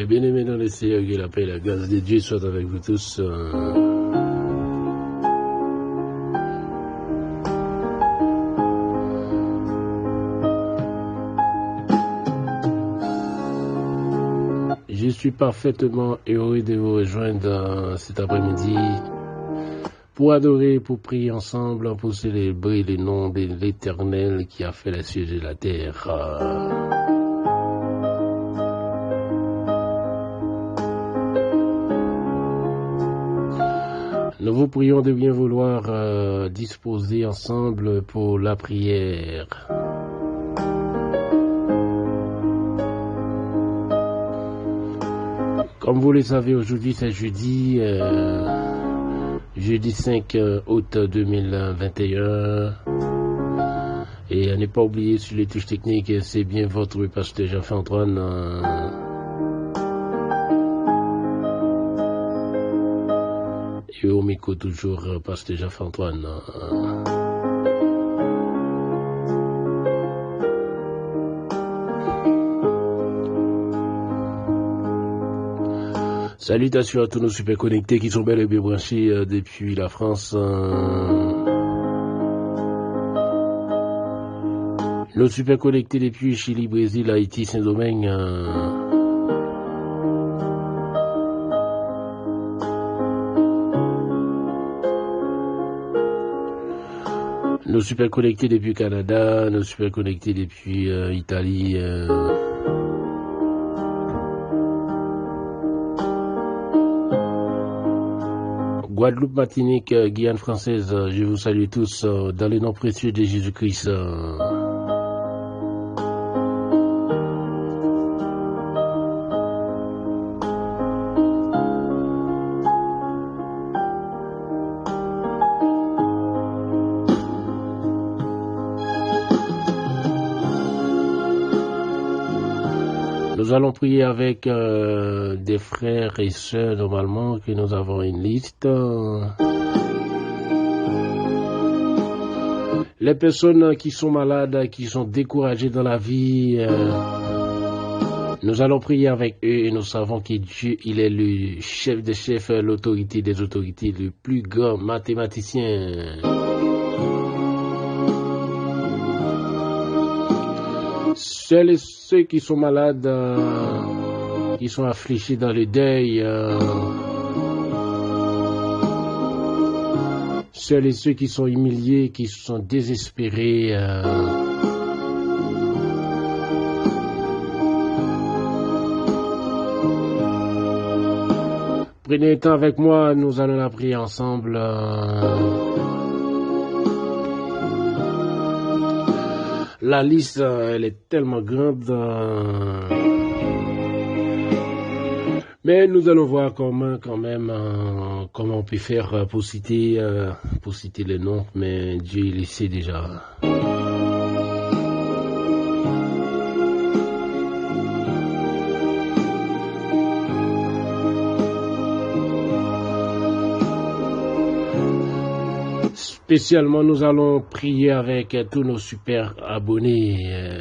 bien-aimés dans les Seigneurs, que la paix et la grâce de Dieu soient avec vous tous. Je suis parfaitement heureux de vous rejoindre cet après-midi pour adorer, pour prier ensemble, pour célébrer le nom de l'Éternel qui a fait les cieux et la terre. Nous vous prions de bien vouloir disposer ensemble pour la prière. Comme vous le savez, aujourd'hui c'est jeudi 5 août 2021. Et à ne pas oublier sur les touches techniques, c'est bien votre pasteur Jean-Antoine. Et au micro toujours pasteur Jean-Antoine. Salutations à tous nos super connectés qui sont bel et bien branchés depuis la France. Nos super connectés depuis Chili, Brésil, Haïti, Saint-Domingue. Nos super connectés depuis Canada, nos super connectés depuis Italie. Guadeloupe, Martinique, Guyane française, je vous salue tous dans les noms précieux de Jésus-Christ. Nous allons prier avec des frères et sœurs normalement que nous avons une liste. Les personnes qui sont malades, qui sont découragées dans la vie, nous allons prier avec eux et nous savons que Dieu, il est le chef des chefs, l'autorité des autorités, le plus grand mathématicien. Seuls et ceux qui sont malades, qui sont affligés dans le deuil, seuls et ceux qui sont humiliés, qui sont désespérés, prenez le temps avec moi, nous allons la prier ensemble. La liste, elle est tellement grande, mais nous allons voir comment on peut faire pour citer les noms, mais Dieu il le sait déjà. Spécialement, nous allons prier avec tous nos super abonnés.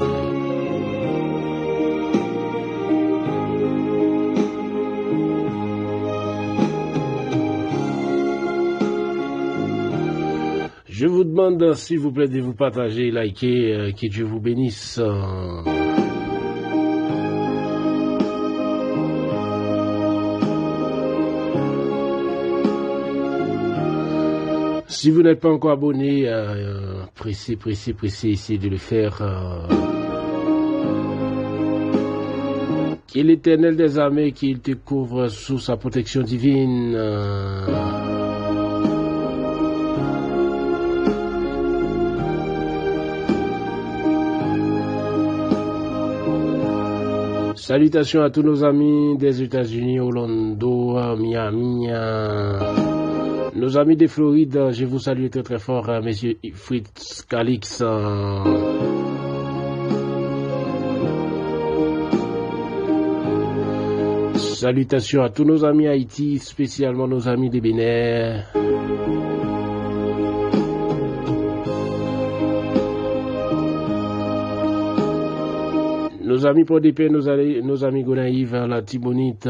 Je vous demande, s'il vous plaît, de vous partager, liker, que Dieu vous bénisse. Si vous n'êtes pas encore abonné, pressez, essayez de le faire. Que l'Éternel des armées, qu'il te couvre sous sa protection divine. Salutations à tous nos amis des États-Unis, Orlando, Miami. Nos amis de Floride, je vous salue très très fort, monsieur Fritz Calix. Salutations à tous nos amis Haïti, spécialement nos amis de Bénin. Nos Nos amis Podépé, nos amis Gonaïve, la Tibonite.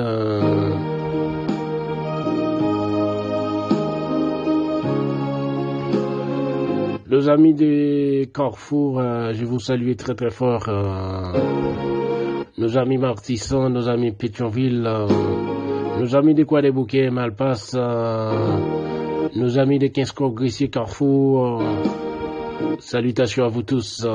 Nos amis de Carrefour, je vous salue très très fort. Nos amis Martissan, nos amis Pétionville, nos amis de Croix-des-Bouquets, Malpasse, nos amis de 15 Gressier Carrefour. Salutations à vous tous.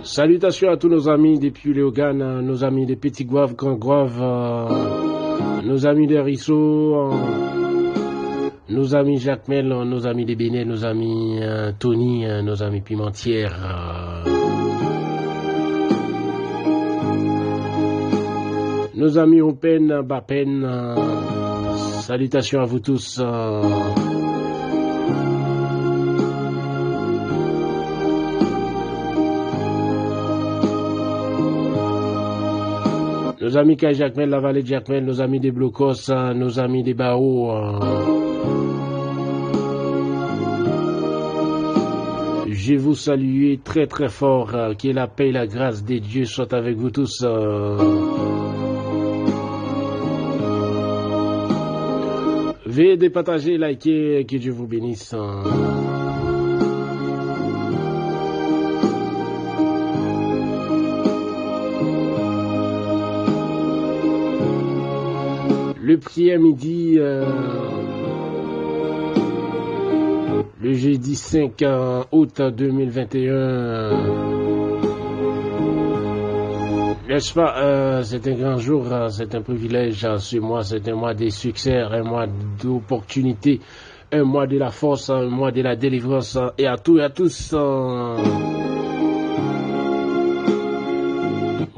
Salutations à tous nos amis depuis Léogane, nos amis de Petit Gouave, Grand Gouave, nos amis de Rissot, nos amis Jacmel, nos amis de Bénin, nos amis Tony, nos amis Pimentière, nos amis Open, Bapen. Salutations à vous tous. Nos amis Kai Jacmel, la vallée de Jacmel, nos amis des Blocos, nos amis des Bao. Je vous salue très très fort. Que la paix et la grâce des dieux soient avec vous tous. Veuillez départager, liker, que Dieu vous bénisse. Le prière midi, le jeudi 5 août 2021, n'est-ce pas, c'est un grand jour, c'est un privilège, ce mois, c'est un mois de succès, un mois d'opportunité, un mois de la force, un mois de la délivrance, et à tous et à tous.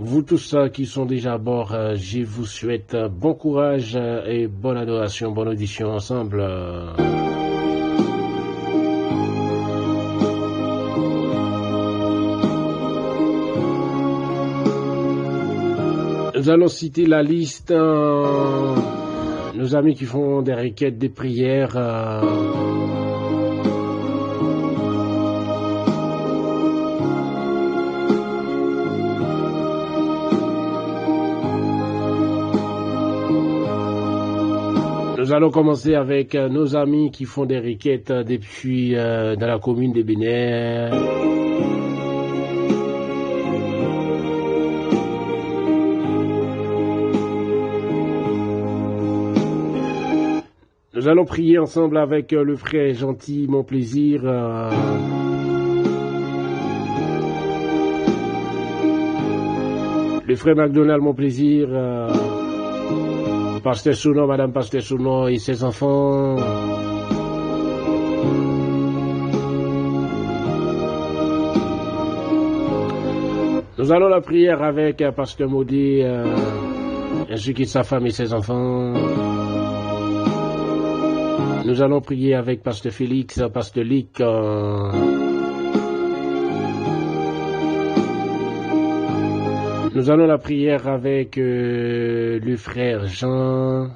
Vous tous qui sont déjà à bord, je vous souhaite bon courage et bonne adoration, bonne audition ensemble. Nous allons citer la liste, nos amis qui font des requêtes, des prières. Nous allons commencer avec nos amis qui font des requêtes depuis dans la commune de Bénin. Nous allons prier ensemble avec le frère gentil, mon plaisir. Le frère McDonald, mon plaisir. Pasteur Sounon, Madame Pasteur Sounon et ses enfants. Nous allons la prière avec Pasteur Maudit, ainsi que sa femme et ses enfants. Nous allons prier avec Pasteur Félix, Pasteur Lick. Nous allons la prière avec le frère Jean,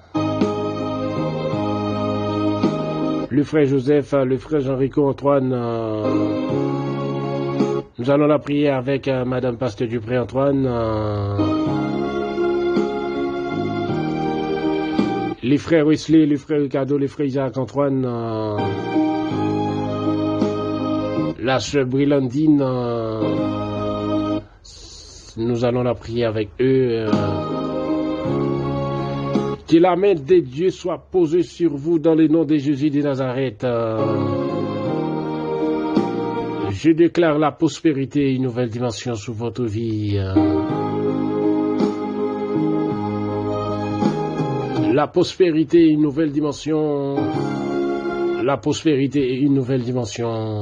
le frère Joseph, le frère Jean-Rico Antoine. Nous allons la prière avec Madame Pasteur Dupré Antoine. Les frères Wesley, les frères Ricardo, les frères Isaac Antoine. La sœur Brilandine. Nous allons la prier avec eux. Que la main de Dieu soit posée sur vous dans le nom de Jésus de Nazareth. Je déclare la prospérité et une nouvelle dimension sur votre vie. La prospérité et une nouvelle dimension. La prospérité et une nouvelle dimension.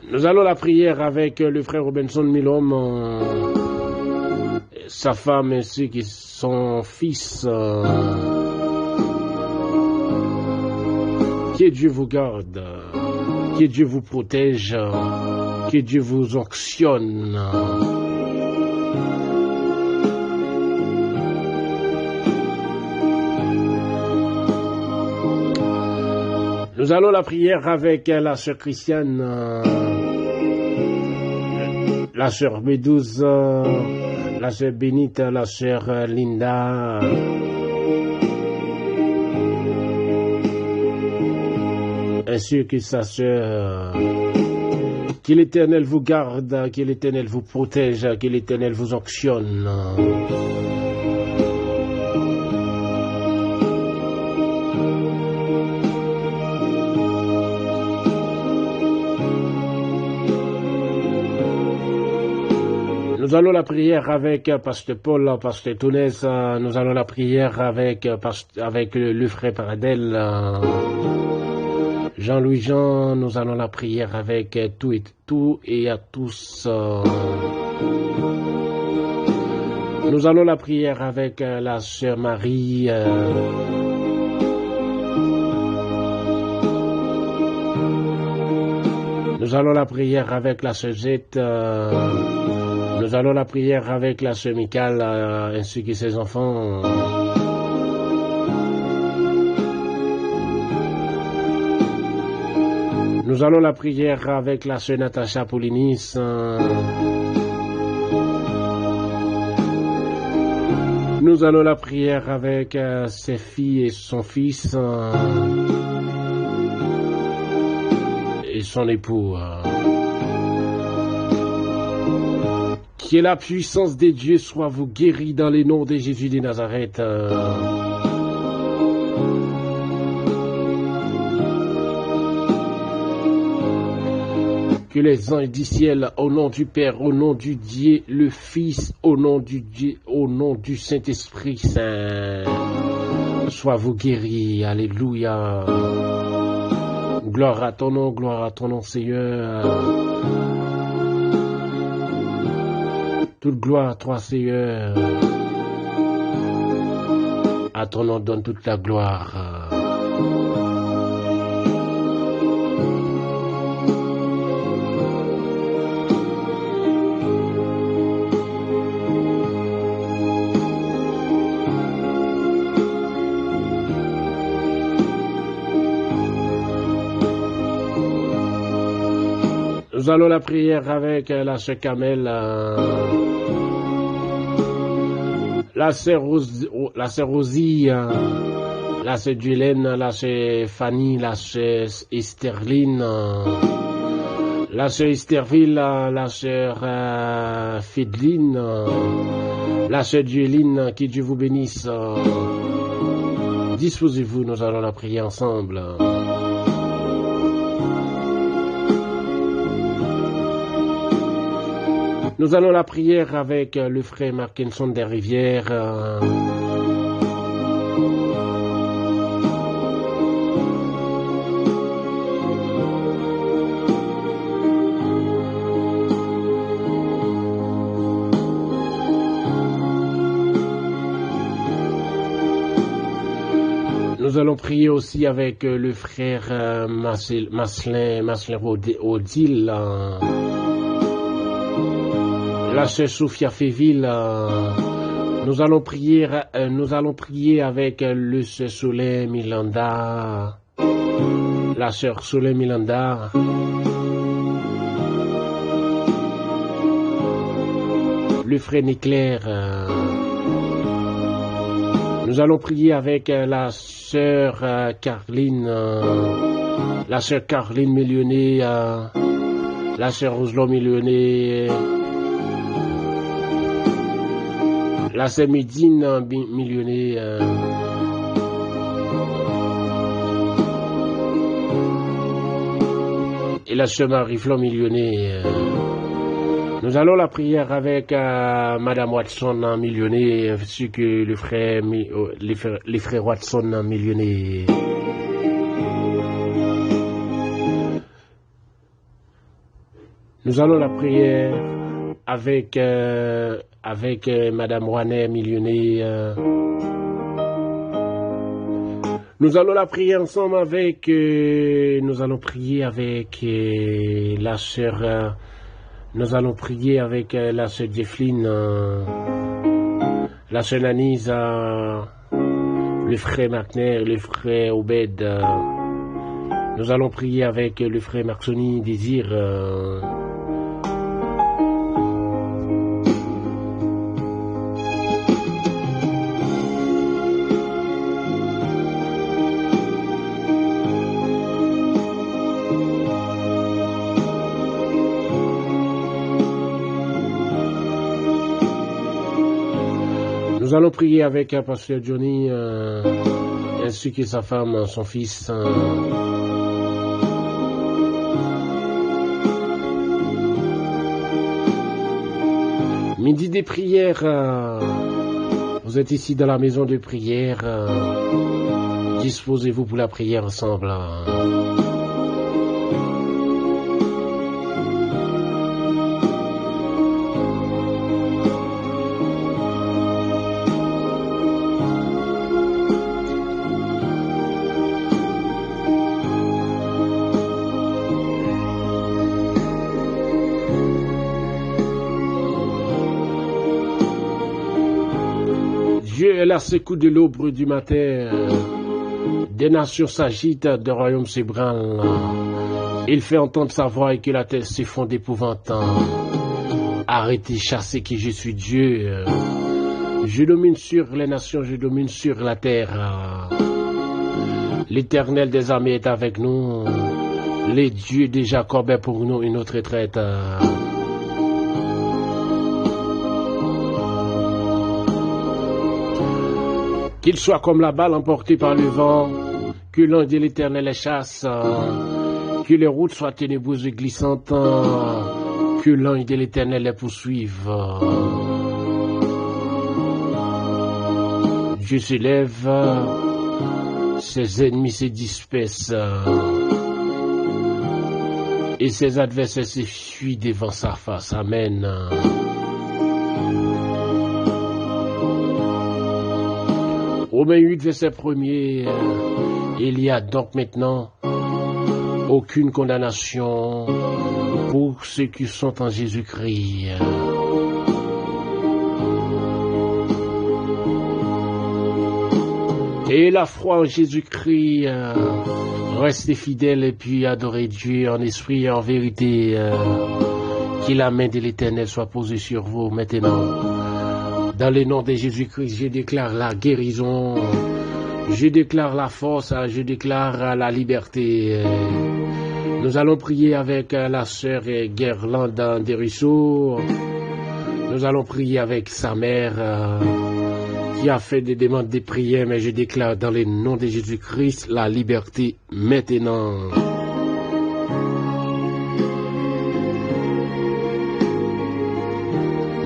Nous allons la prière avec le frère Robinson Milom, sa femme ainsi que son fils. Que Dieu vous garde, que Dieu vous protège. Que Dieu vous onctionne. Nous allons la prière avec la sœur Christiane, la sœur Bédouze, la sœur Bénite, la sœur Linda, ainsi que sa sœur. Que l'Éternel vous garde, que l'Éternel vous protège, que l'Éternel vous onctionne. Nous allons la prière avec Pasteur Paul, Pasteur Tounès, nous allons la prière avec le frère Paradel, Jean-Louis Jean, nous allons la prière avec tout et à tous. Nous allons la prière avec la sœur Marie. Nous allons la prière avec la sœur Zette. Nous allons la prière avec la sœur Michael ainsi que ses enfants. Nous allons la prière avec la sœur Natacha Paulinis. Nous allons la prière avec ses filles et son fils et son époux. Que la puissance de Dieu soit vous guérie dans les noms de Jésus de Nazareth. Que les anges du ciel, au nom du Père, au nom du Dieu, le Fils, au nom du Dieu, au nom du Saint-Esprit Saint, soient vous guéris. Alléluia. Gloire à ton nom, Seigneur. Toute gloire à toi, Seigneur. À ton nom donne toute la gloire. Nous allons la prière avec la sœur Kamel, la sœur Rosie, la sœur Duelaine, la sœur Fanny, la sœur Estherline, la sœur Estherville, la sœur Fédeline, la sœur Dueline, que Dieu vous bénisse. Disposez-vous, nous allons la prier ensemble. Nous allons la prière avec le frère Markinson des Rivières. Nous allons prier aussi avec le frère Maslin Odile. La sœur Sophia Féville, nous allons prier avec le sœur Soleil Milanda, la sœur Soleil Milanda, le frère Niclair. Nous allons prier avec la sœur Caroline, Millionnet, la sœur Roselon Millionnet, la sœur Médine Millionnet, et la sœur Marie-Flon Millionnet. Nous allons la prière avec Madame Watson Millionnet, ainsi que les frères Watson Millionnet. Nous allons la prière avec Madame Rouanet Millionnet. Nous allons la prier ensemble avec, nous allons prier avec la sœur Nous allons prier avec la sœur Jeffline, la sœur Nanise, le frère Markner, le frère Obed. Nous allons prier avec le frère Marxoni Désir. Nous allons prier avec pasteur Johnny, ainsi que sa femme, son fils. Midi des prières, vous êtes ici dans la maison de prière, disposez-vous pour la prière ensemble. Dieu est là, secoue de l'aube du matin. Des nations s'agitent, des royaumes s'ébranlent. Il fait entendre sa voix et que la terre s'effondre d'épouvante. Arrêtez, chassez que je suis Dieu. Je domine sur les nations, je domine sur la terre. L'Éternel des armées est avec nous. Les dieux de Jacob est pour nous une autre retraite. Qu'il soit comme la balle emportée par le vent, que l'ange de l'Éternel les chasse, que les routes soient ténébreuses et glissantes, que l'ange de l'Éternel les poursuive. Dieu se lève, ses ennemis se dispersent, et ses adversaires se fuient devant sa face. Amen. Romains 8, verset 1er, il y a donc maintenant aucune condamnation pour ceux qui sont en Jésus-Christ. Et la foi en Jésus-Christ, restez fidèles et puis adorez Dieu en esprit et en vérité. Que la main de l'Éternel soit posée sur vous maintenant. Dans le nom de Jésus-Christ, je déclare la guérison, je déclare la force, je déclare la liberté. Nous allons prier avec la sœur Guerlande des Ruisseaux. Nous allons prier avec sa mère qui a fait des demandes de prière, mais je déclare dans le nom de Jésus-Christ la liberté maintenant.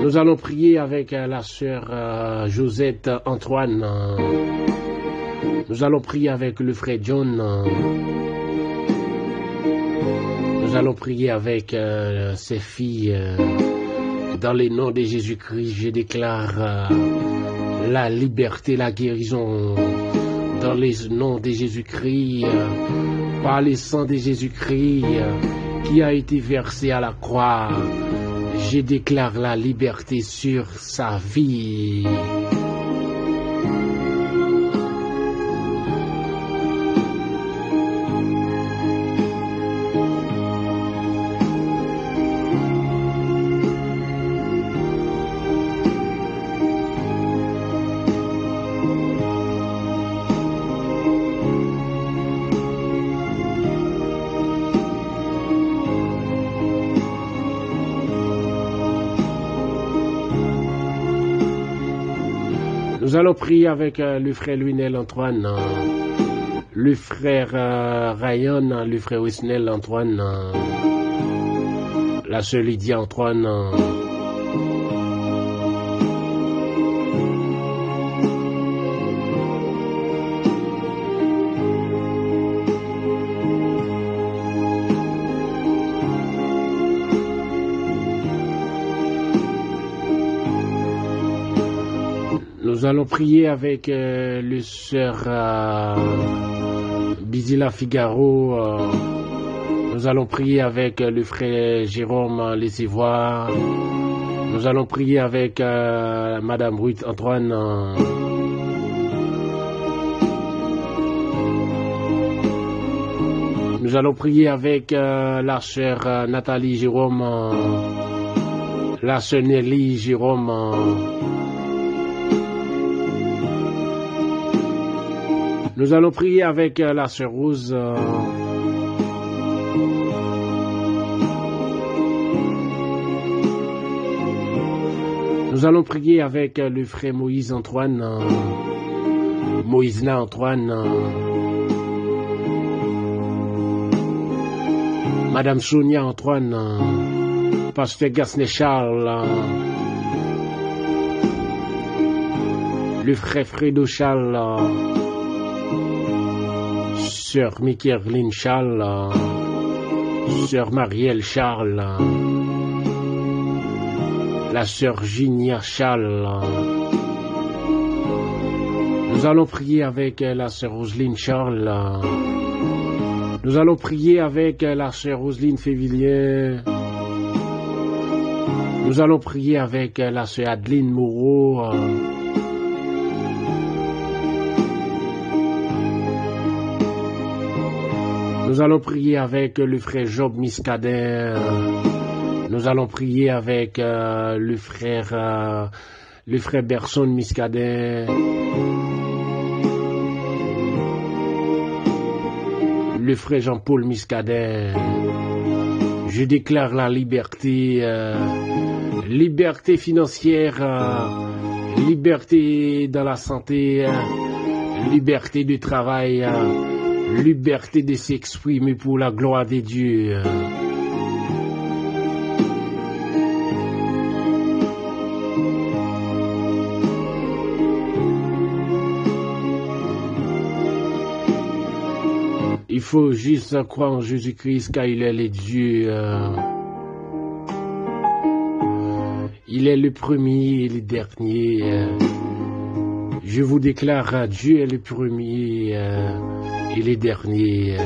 Nous allons prier avec la sœur Josette Antoine. Nous allons prier avec le frère John. Nous allons prier avec ses filles. Dans le nom de Jésus-Christ, je déclare la liberté, la guérison. Dans le nom de Jésus-Christ, par le sang de Jésus-Christ qui a été versé à la croix. Je déclare la liberté sur sa vie. Nous allons prier avec le frère Louinel Antoine, le frère Ryan, le frère Wisnel Antoine, la sœur Lydia Antoine. Nous allons prier avec le sœur Bizila Figaro. Nous Nous allons prier avec le frère Jérôme Laissez voir. Nous allons prier avec Madame Ruth Antoine. Nous allons prier avec la sœur Nathalie Jérôme, la sœur Nelly Jérôme. Nous allons prier avec la sœur Rose. Nous allons prier avec le frère Moïse Antoine, Moïsena Antoine, Madame Sonia Antoine, Pasteur Gasnet Charles, le frère Fredo Charles, Sœur Michaeline Charles, Sœur Marielle Charles, la Sœur Ginia Charles. Nous allons prier avec la Sœur Roselyne Charles. Nous allons prier avec la Sœur Roselyne Févillier. Nous allons prier avec la Sœur Adeline Moreau. Nous allons prier avec le frère Job Miscadet. Nous allons prier avec le frère Berson Miscadet. Le frère Jean-Paul Miscadet. Je déclare la liberté, liberté financière, liberté dans la santé, liberté du travail, liberté de s'exprimer pour la gloire de Dieu. Il faut juste croire en Jésus-Christ car il est le Dieu. Il est le premier et le dernier. Je vous déclare, Dieu est le premier et le dernier.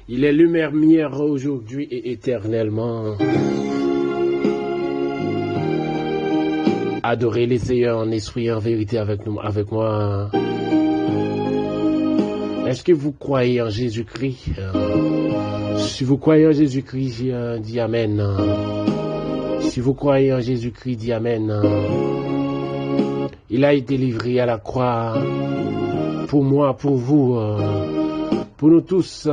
Il est le meilleur aujourd'hui et éternellement. Adorez les Seigneurs en esprit et en vérité avec moi. Est-ce que vous croyez en Jésus-Christ? Si vous croyez en Jésus-Christ, dis Amen. Si vous croyez en Jésus-Christ, dis Amen. Il a été livré à la croix pour moi, pour vous, pour nous tous.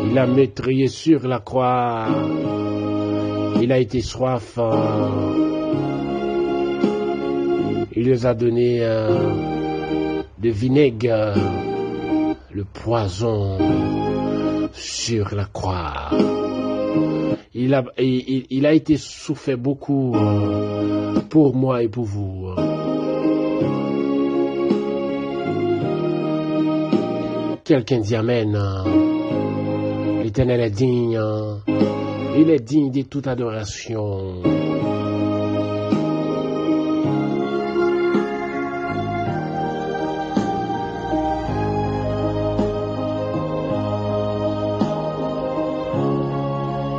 Il a maîtrisé sur la croix. Il a été soif. Il les a donné de vinaigre, le poison sur la croix. Il a été souffert beaucoup pour moi et pour vous. Quelqu'un dit Amen. L'Éternel est digne. Il est digne de toute adoration.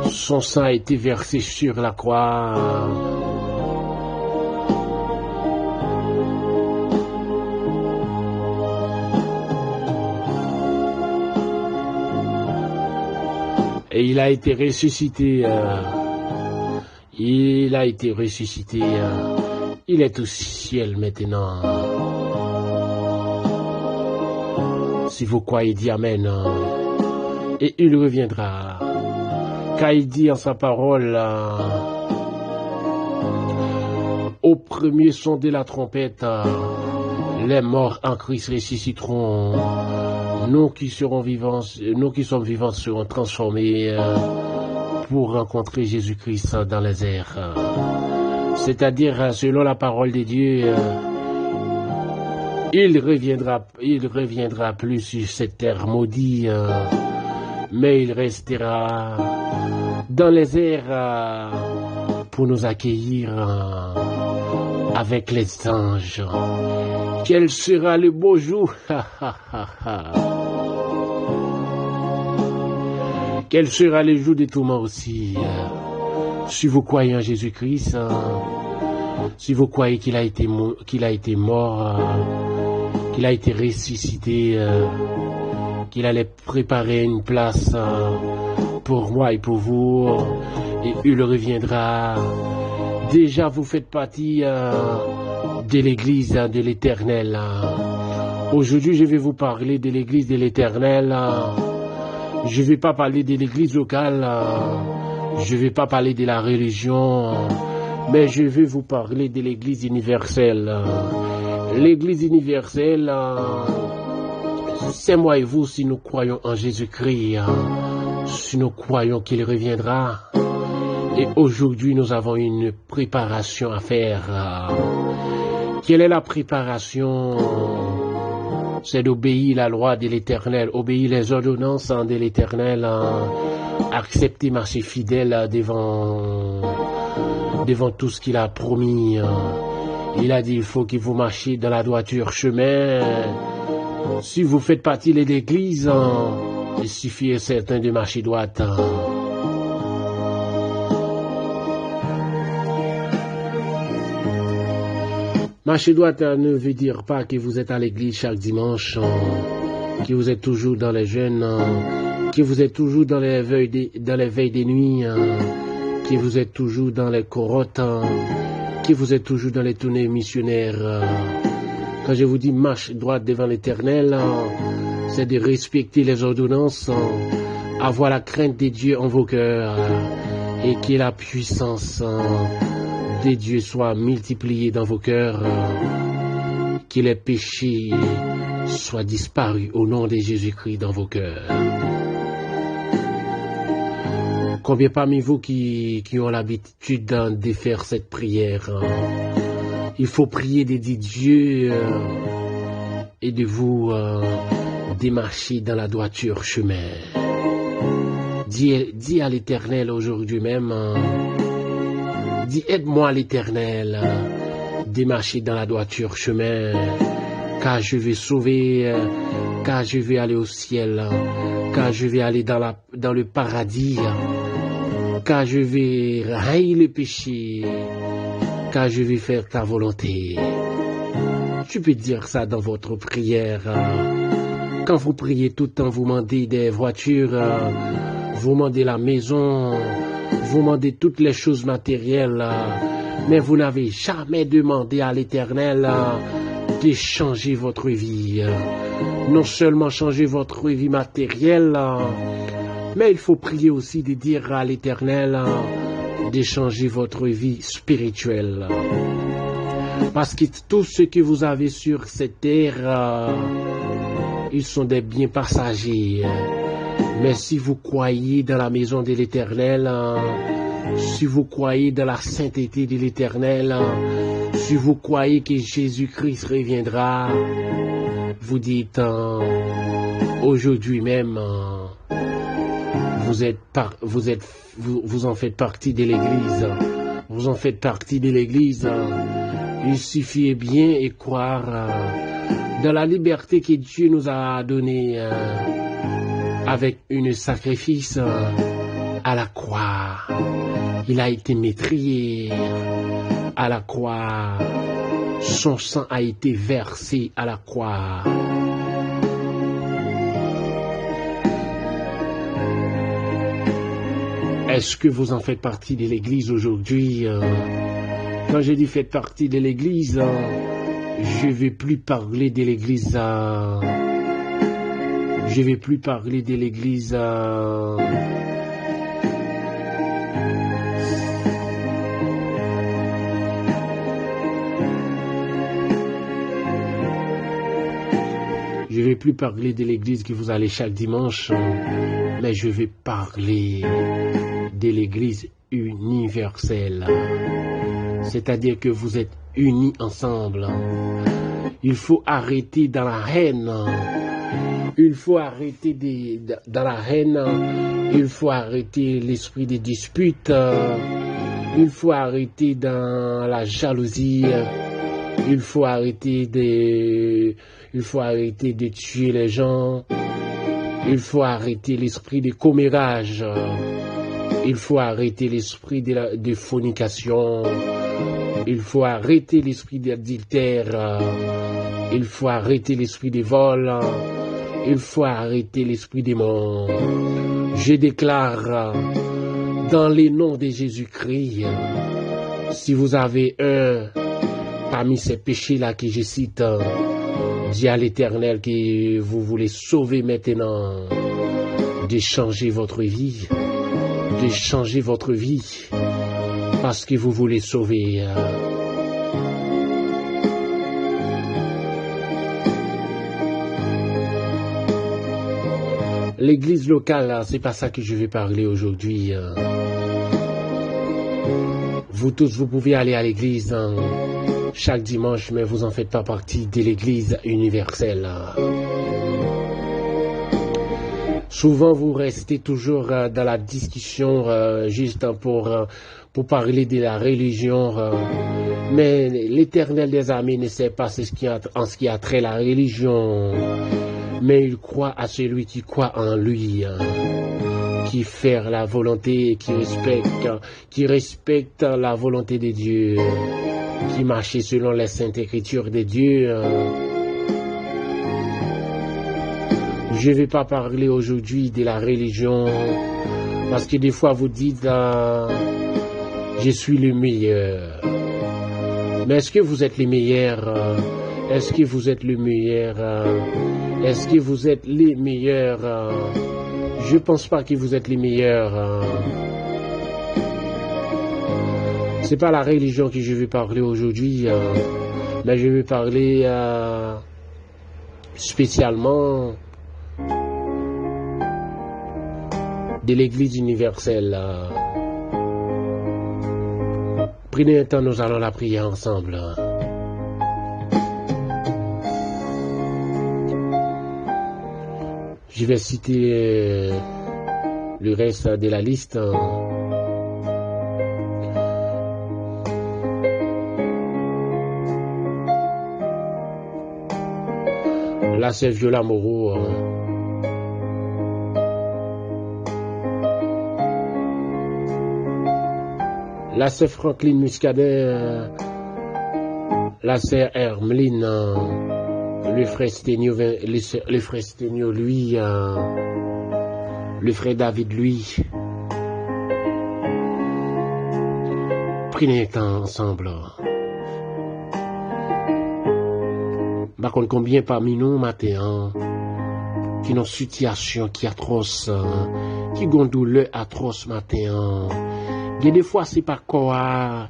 Son sang a été versé sur la croix. Et il a été ressuscité. Il a été ressuscité. Il est au ciel maintenant. Si vous croyez, dis Amen. Et il reviendra. Car il dit en sa parole, au premier son de la trompette, les morts en Christ ressusciteront. Nous qui serons vivants, nous qui sommes vivants serons transformés pour rencontrer Jésus-Christ dans les airs. C'est-à-dire, selon la parole de Dieu, il reviendra plus sur cette terre maudite, mais il restera dans les airs pour nous accueillir avec les anges. Quel sera le beau jour? Quel sera le jour des tourments aussi? Si vous croyez en Jésus-Christ, si vous croyez qu'il a été mort, qu'il a été ressuscité, qu'il allait préparer une place pour moi et pour vous, et il reviendra. Déjà, vous faites partie de l'église de l'Éternel. Aujourd'hui, je vais vous parler de l'église de l'Éternel. Je ne vais pas parler de l'église locale. Je ne vais pas parler de la religion. Mais je vais vous parler de l'église universelle. L'église universelle, c'est moi et vous si nous croyons en Jésus-Christ. Si nous croyons qu'il reviendra. Et aujourd'hui, nous avons une préparation à faire. Quelle est la préparation? C'est d'obéir la loi de l'Éternel, obéir les ordonnances de l'Éternel, accepter, marcher fidèle devant tout ce qu'il a promis. Il a dit, il faut que vous marchiez dans la droiture chemin. Si vous faites partie de l'Église, il suffit certain de marcher droite. Marcher droite ne veut dire pas que vous êtes à l'église chaque dimanche, que vous êtes toujours dans les jeûnes, que vous êtes toujours dans les veilles des nuits, que vous êtes toujours dans les corottes, que vous êtes toujours dans les tournées missionnaires. Quand je vous dis marche droite devant l'Éternel, c'est de respecter les ordonnances, avoir la crainte de Dieu en vos cœurs et que la puissance de Dieu soit multipliée dans vos cœurs, que les péchés soient disparus au nom de Jésus-Christ dans vos cœurs. Combien parmi vous qui ont l'habitude de faire cette prière? Il faut prier de dire Dieu et de vous démarcher dans la droiture chemin. Dis à l'Éternel aujourd'hui même, dis aide-moi l'Éternel, démarcher dans la droiture chemin, car je vais sauver, car je vais aller au ciel, car je vais aller dans le paradis, car je vais haïr le péché, car je vais faire ta volonté. Tu peux dire ça dans votre prière. Quand vous priez tout le temps, vous demandez des voitures, vous demandez la maison, vous demandez toutes les choses matérielles, mais vous n'avez jamais demandé à l'Éternel de changer votre vie. Non seulement changer votre vie matérielle, mais il faut prier aussi de dire à l'Éternel de changer votre vie spirituelle. Parce que tout ce que vous avez sur cette terre, ils sont des biens passagers. Mais si vous croyez dans la maison de l'Éternel, si vous croyez dans la sainteté de l'Éternel, si vous croyez que Jésus-Christ reviendra, vous dites aujourd'hui même, vous en faites partie de l'Église. Vous en faites partie de l'Église. Il suffit bien et croire dans la liberté que Dieu nous a donnée avec un sacrifice à la croix. Il a été métrié à la croix. Son sang a été versé à la croix. Est-ce que vous en faites partie de l'Église aujourd'hui? Quand je dis faites partie de l'Église, je ne vais plus parler de l'Église. Je ne vais plus parler de l'Église. Je ne vais plus parler de l'église que vous allez chaque dimanche, mais je vais parler de l'église universelle. C'est-à-dire que vous êtes unis ensemble. Il faut arrêter dans la haine. Il faut arrêter dans la haine. Il faut arrêter l'esprit des disputes. Il faut arrêter dans la jalousie. Il faut arrêter de tuer les gens. Il faut arrêter l'esprit de commérage. Il faut arrêter l'esprit de fornication. Il faut arrêter l'esprit d'adultère. Il faut arrêter l'esprit de vol. Il faut arrêter l'esprit des morts. Je déclare dans les noms de Jésus-Christ, si vous avez un parmi ces péchés-là que je cite, dis à l'Éternel que vous voulez sauver maintenant, de changer votre vie, parce que vous voulez sauver. L'église locale, c'est pas ça que je vais parler aujourd'hui. Vous tous, vous pouvez aller à l'église chaque dimanche, mais vous en faites pas partie de l'église universelle. Souvent, vous restez toujours dans la discussion juste pour parler de la religion. Mais l'Éternel des armées ne sait pas en ce qui a trait la religion. Mais il croit à celui qui croit en lui, qui fait la volonté, qui respecte la volonté de Dieu, qui marche selon les saintes écritures de Dieu. Je ne vais pas parler aujourd'hui de la religion, parce que des fois vous dites je suis le meilleur. Mais est-ce que vous êtes les meilleurs? Est-ce que vous êtes le meilleur? Est-ce que vous êtes les meilleurs? Je pense pas que vous êtes les meilleurs. C'est pas la religion que je vais parler aujourd'hui, mais je vais parler spécialement de l'Église universelle. Prenez un temps, nous allons la prier ensemble. Je vais citer le reste de la liste. Là, c'est Viola Moreau. Là, c'est Franklin Muscadet. Là, c'est Hermeline. Le frère Sténio, lui, le frère David, lui. Prenez un temps ensemble. Par contre, combien parmi nous, matin, qui ont une situation qui est atroce, qui ont une douleur atroce, matin. Et des fois, c'est pas quoi,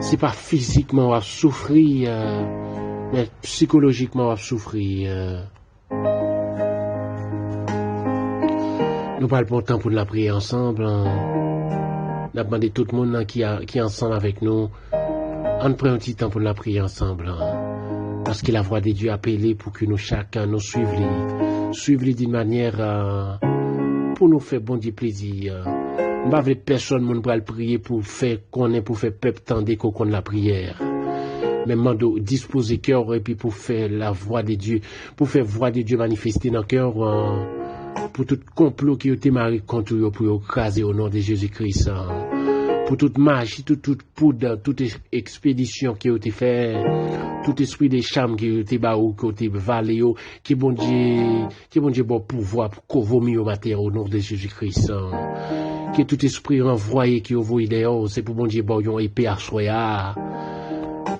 c'est pas physiquement à souffrir, mais psychologiquement à souffrir. Nous parlons pas temps pour la prier ensemble. Nous avons demandé tout le monde qui est ensemble avec nous. On prend un petit temps pour la prier ensemble. Parce que la voix de Dieu a appelé pour que nous chacun nous suivions d'une manière pour nous faire bon Dieu plaisir. Nous n'avons personne qui va prier pour faire peuple tendre qu'on la prière. Mais nous disposer cœur et puis pour faire la voix de Dieu, pour faire voix de Dieu manifester dans le cœur, pour tout complot qui a été marié contre eux, pour écraser au nom de Jésus-Christ. Pour toute magie, toute poudre, toute expédition qui a été faite, tout esprit des chambres qui a été baou, qui a été valé, qui bon Dieu bon pouvoir pour convomir au matin au nom de Jésus-Christ. Que tout esprit renvoyé qui a envoyé dehors, c'est pour bon Dieu bon yon épée à soya,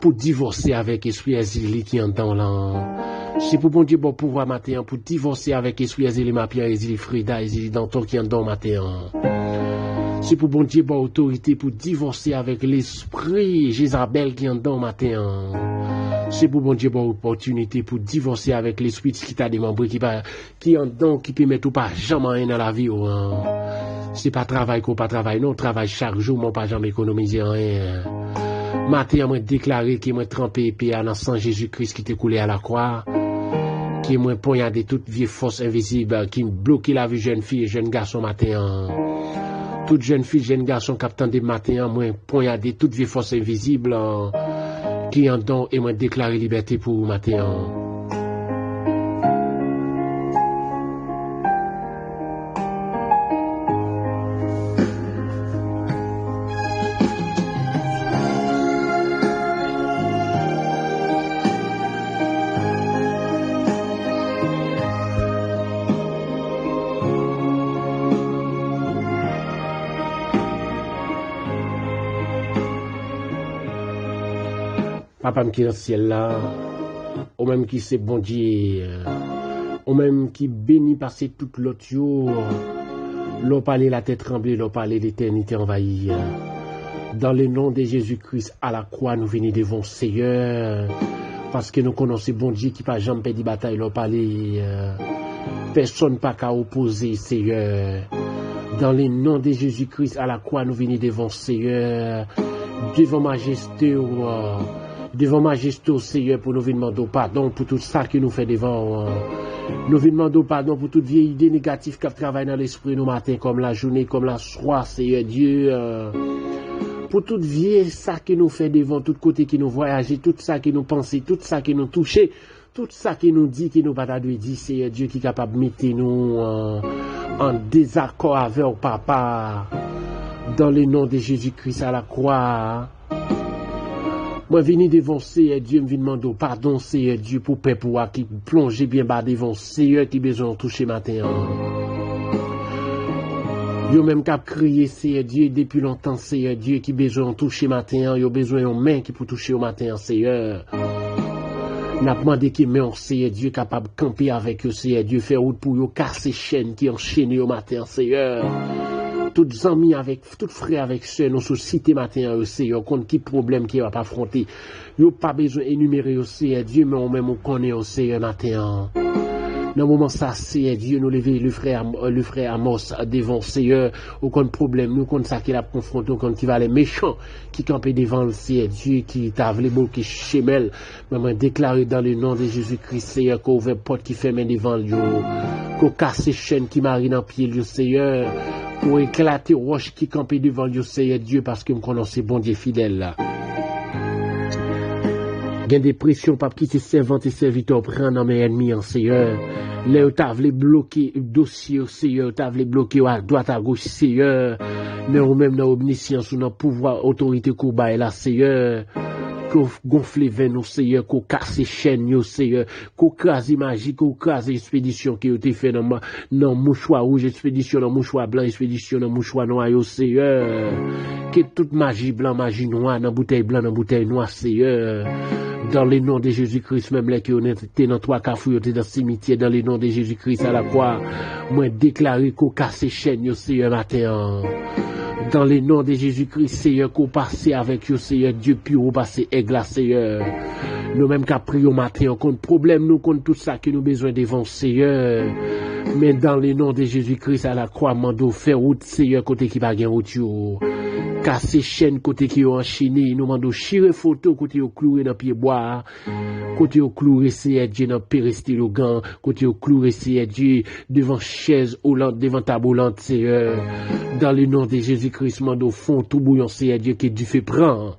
pour divorcer avec esprit exilé qui entend là. C'est pour bon Dieu bon pouvoir matin, pour divorcer avec esprit exilé ma pierre, exilé Frida, exilé Danton qui entend matin. C'est pour bon Dieu, bonne autorité pour divorcer avec l'esprit Jézabel qui en donne matin. C'est pour bon Dieu, bonne opportunité pour divorcer avec l'esprit qui t'a démembré, qui en donne, qui peut mettre ou pas jamais dans la vie. C'est pas travail qu'on pas travail, non, travail chaque jour, moi pas jamais économiser rien. Matin, moi déclaré qu'il m'a trempé épée dans sang Jésus-Christ qui t'est coulé à la croix. Qui m'a poignardé toute vieille force invisible, qui bloqué la vie jeune fille et jeune garçon matin. Toute jeune fille, jeune garçon, capitaine des matins, moi, poignardé toute vieille force invisible, qui en don et moi déclaré liberté pour matin. Papa qui est dans le ciel là, ou même qui c'est bon Dieu, ou même qui bénit passer toute l'autre jour, l'on parler la tête tremblée, l'on parler l'éternité envahie. Dans le nom de Jésus-Christ à la croix, nous venons devant Seigneur, parce que nous connaissons bon Dieu qui n'a jamais perdu bataille, l'on parler, personne pas qu'à opposer Seigneur. Dans le nom de Jésus-Christ à la croix, nous venons devant Seigneur, devant majesté, devant majesté, Seigneur, pour nous venir demander pardon pour tout ça que nous fait devant. Nous venons demander pardon pour toute vieille idée négative qui travaille dans l'esprit nous matin, comme la journée, comme la soirée, Seigneur Dieu. Pour toute vieille ça que nous fait devant, tout côté qui nous voyage, tout ça qui nous pense, tout ça qui nous touche, tout ça qui nous dit, qui nous pas dit, Seigneur Dieu qui est capable de mettre nous en désaccord avec au Papa. Dans le nom de Jésus-Christ à la croix. Moi, venu devant Seigneur Dieu, me demander pardon, Seigneur Dieu, pour peuple qui plonge bien bas devant Seigneur qui besoin de toucher matin. Yo même qu'à crier Seigneur Dieu depuis longtemps, Seigneur Dieu qui besoin de toucher matin, yo besoin de main qui pour toucher au matin, Seigneur. N'a demandé qui met en Seigneur Dieu capable de camper avec eux, Seigneur Dieu, faire route pour yo casser chaîne qui enchaîne au matin, Seigneur. Toutes amis avec, tout frères avec ceux, nous sous cité matin, Seigneur, contre qui problème qui va pas affronter. Yo pas besoin d'énumérer au Seigneur Dieu, mais on même on connaît au Seigneur matin. Dans le moment ça, Seigneur Dieu, nous lever le frère Amos devant Seigneur, aucun problème, nous contre ça qu'il a confronté, contre qui va les méchants, qui campaient devant le Seigneur Dieu, qui t'a voulu bloquer chemel, maman déclaré dans le nom de Jésus-Christ, Seigneur, qu'on ouvre porte qui ferme devant lui, qu'on casse chaînes qui marine en pied, le Seigneur, pour éclater roche qui campait devant le Seigneur Dieu, parce que me connaissez bon Dieu fidèle là. Gain des pressions, pas quitter servante et serviteur, prendre dans mes ennemis en Seigneur. Là, t'as voulu bloquer dossier au Seigneur, t'as voulu bloquer à droite, à gauche, Seigneur. Mais ou même dans l'omniscience ou dans le pouvoir, autorité qu'on baille là, Seigneur. Qu'on gonfle veine au Seigneur, qu'on casse chaîne au Seigneur, qu'on crase magie, qu'on crase expédition qui a été fait dans mouchoir rouge, expédition dans mouchoir blanc, expédition dans mouchoir noir au Seigneur. Que toute magie blanc, magie noire, dans bouteille blanc, dans bouteille noire, Seigneur. Dans le nom de Jésus-Christ, même là qui on était dans trois cafous, dans le cimetière, dans le nom de Jésus-Christ à la croix, moi déclaré qu'on casse chaîne au Seigneur matin. Dans le nom de Jésus-Christ, Seigneur, qu'on passe avec vous, Seigneur, Dieu pur, on passe aigle, Seigneur. Nous même qu'à prier au matin, contre problème, nous contre tout ça que nous besoin devant, Seigneur. Mais dans le nom de Jésus-Christ à la croix, mando faire route, Seigneur, côté qui va gagner route, casser chaîne côté qui ont enchaîné, nous mando chirer photo côté au cloué dans pied bois, côté au cloué Seigneur Dieu dans péristélogan, côté au cloué Seigneur Dieu devant chaise roulante, devant table roulante, Seigneur. Dans le nom de Jésus-Christ, mando fond tout bouillon, Seigneur Dieu, que Dieu fait prendre.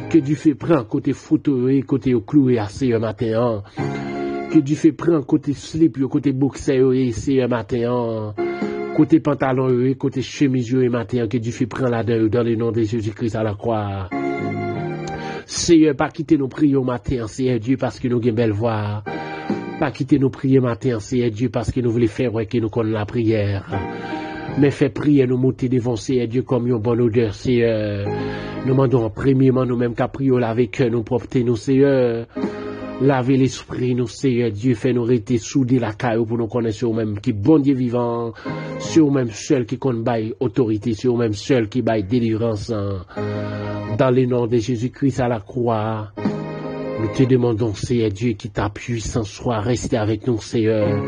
Que Dieu fait prendre côté fauteuil, côté au cloué à Seigneur matin. Que Dieu fait prendre côté slip, côté boxer, Seigneur matin. Côté pantalon, côté chemise, matin, que Dieu fait prendre là-dedans, dans le nom de Jésus-Christ à la croix. Seigneur, pas quitter nos prières matin, Seigneur Dieu, parce que nous avons une belle voix. Pas quitter nos prières matin, Seigneur Dieu, parce que nous voulons faire, que nous connaissons la prière. Mais fait prier, nous monter devant Seigneur Dieu comme une bonne odeur, Seigneur. Nous demandons premièrement, nous-mêmes qu'à prier, laver cœur, nous propter, nous, Seigneur. Laver l'esprit, nous, Seigneur Dieu, fait nous rester soudés la caille pour nous connaître sur nous-mêmes qui bon Dieu vivant, sur nous-mêmes seul qui compte bail autorité, sur nous-mêmes seul qui bail délivrance. Dans le nom de Jésus-Christ à la croix, nous te demandons, Seigneur Dieu, qui ta puissance soit restée avec nous, Seigneur.